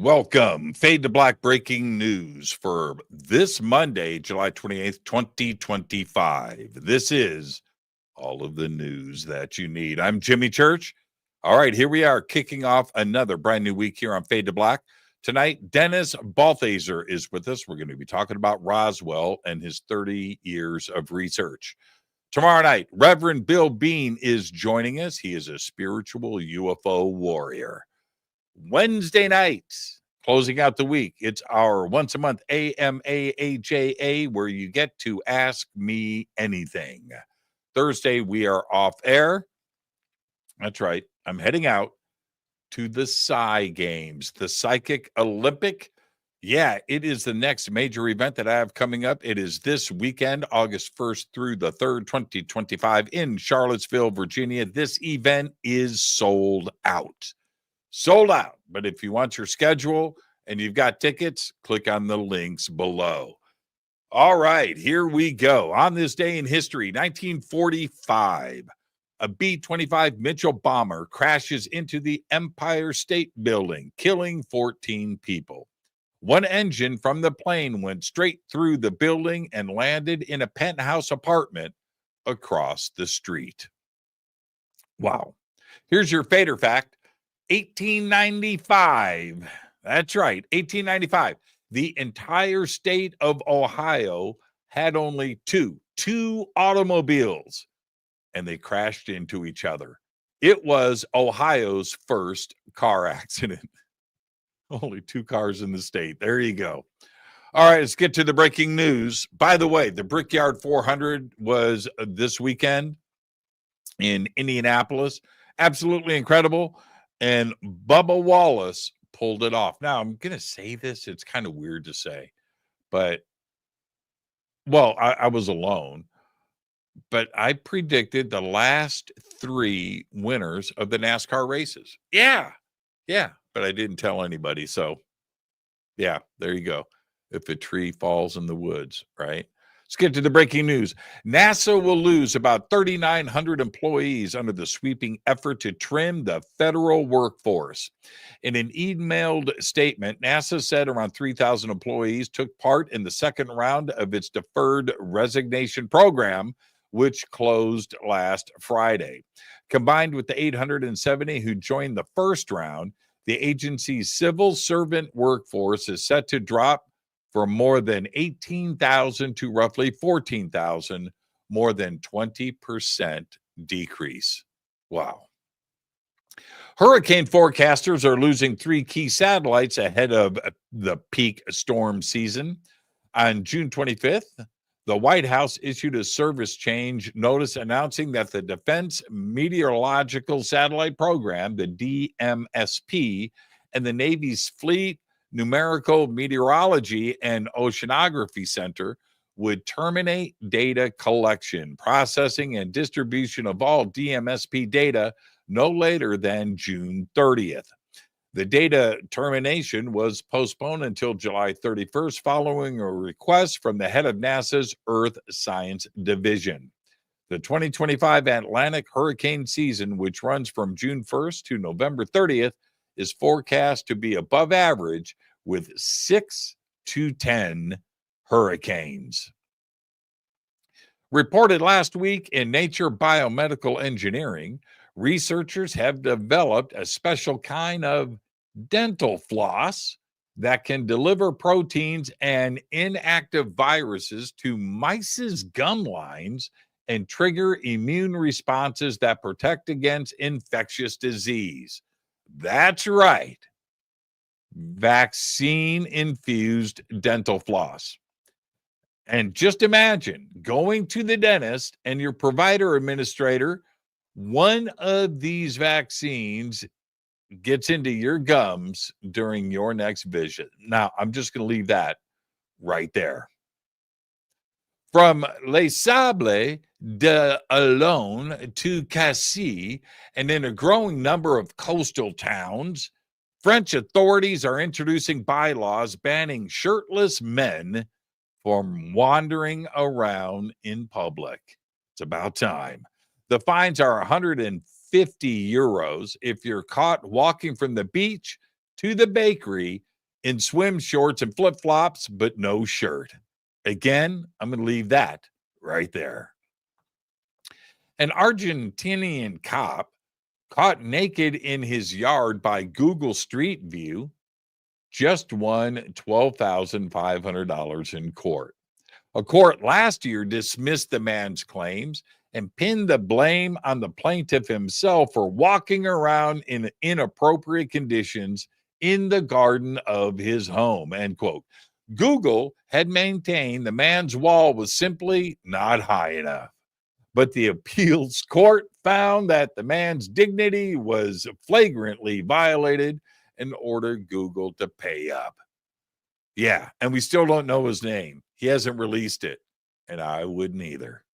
Welcome. Fade to Black breaking news for this Monday, July 28th, 2025. This is all of the news that you need. I'm Jimmy Church. All right, here we are kicking off another brand new week here on Fade to Black. Tonight, Dennis Balthaser is with us. We're going to be talking about Roswell and his 30 years of research. Tomorrow night, Reverend Bill Bean is joining us. He is a spiritual UFO warrior. Wednesday night, closing out the week, it's our once a month AMAAJA where you get to ask me anything. Thursday, we are off air. That's right. I'm heading out to the PSI Games, the Psychic Olympic. Yeah, it is the next major event that I have coming up. It is this weekend, August 1st through the 3rd, 2025 in Charlottesville, Virginia. This event is sold out. Sold out. But if you want your schedule and you've got tickets, click on the links below. All right, here we go. On this day in history, 1945, a B-25 Mitchell bomber crashes into the Empire State Building, killing 14 people. One engine from the plane went straight through the building and landed in a penthouse apartment across the street. Wow. Here's your fader fact. 1895. That's right, 1895. The entire state of Ohio had only two automobiles, and they crashed into each other. It was Ohio's first car accident. Only 2 cars in the state. There you go. All right, let's get to the breaking news. By the way, the Brickyard 400 was this weekend in Indianapolis. Absolutely incredible. And Bubba Wallace pulled it off. Now, I'm going to say this. It's kind of weird to say. But, well, I was alone. But I predicted the last 3 winners of the NASCAR races. Yeah. But I didn't tell anybody. So, yeah, there you go. If a tree falls in the woods, right? Let's get to the breaking news. NASA will lose about 3,900 employees under the sweeping effort to trim the federal workforce. In an emailed statement, NASA said around 3,000 employees took part in the second round of its deferred resignation program, which closed last Friday. Combined with the 870 who joined the first round, the agency's civil servant workforce is set to drop from more than 18,000 to roughly 14,000, more than 20% decrease. Wow. Hurricane forecasters are losing 3 key satellites ahead of the peak storm season. On June 25th, the White House issued a service change notice announcing that the Defense Meteorological Satellite Program, the DMSP, and the Navy's Fleet Numerical Meteorology and Oceanography Center would terminate data collection, processing, and distribution of all DMSP data no later than June 30th. The data termination was postponed until July 31st following a request from the head of NASA's Earth Science Division. The 2025 Atlantic hurricane season, which runs from June 1st to November 30th, is forecast to be above average with 6 to 10 hurricanes. Reported last week in Nature Biomedical Engineering, researchers have developed a special kind of dental floss that can deliver proteins and inactive viruses to mice's gum lines and trigger immune responses that protect against infectious disease. That's right. Vaccine-infused dental floss. And just imagine going to the dentist and your provider administrator, one of these vaccines gets into your gums during your next visit. Now, I'm just going to leave that right there. From Les Sables d'Olonne to Cassis, and in a growing number of coastal towns, French authorities are introducing bylaws banning shirtless men from wandering around in public. It's about time. The fines are 150 euros if you're caught walking from the beach to the bakery in swim shorts and flip-flops, but no shirt. Again, I'm going to leave that right there. An Argentinian cop caught naked in his yard by Google Street View just won $12,500 in court. A court last year dismissed the man's claims and pinned the blame on the plaintiff himself for walking around in inappropriate conditions in the garden of his home, end quote. Google had maintained the man's wall was simply not high enough. But the appeals court found that the man's dignity was flagrantly violated and ordered Google to pay up. Yeah, and we still don't know his name. He hasn't released it, and I wouldn't either.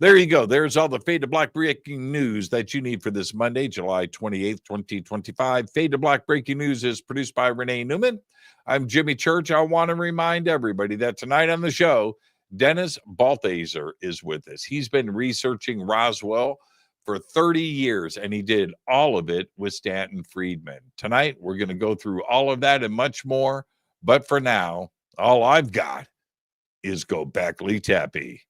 There you go. There's all the Fade to Black breaking news that you need for this Monday, July 28th, 2025. Fade to Black breaking news is produced by Renee Neumann. I'm Jimmy Church. I want to remind everybody that tonight on the show, Dennis Balthaser is with us. He's been researching Roswell for 30 years, and he did all of it with Stanton Friedman. Tonight, we're going to go through all of that and much more. But for now, all I've got is Gobekli Tepe.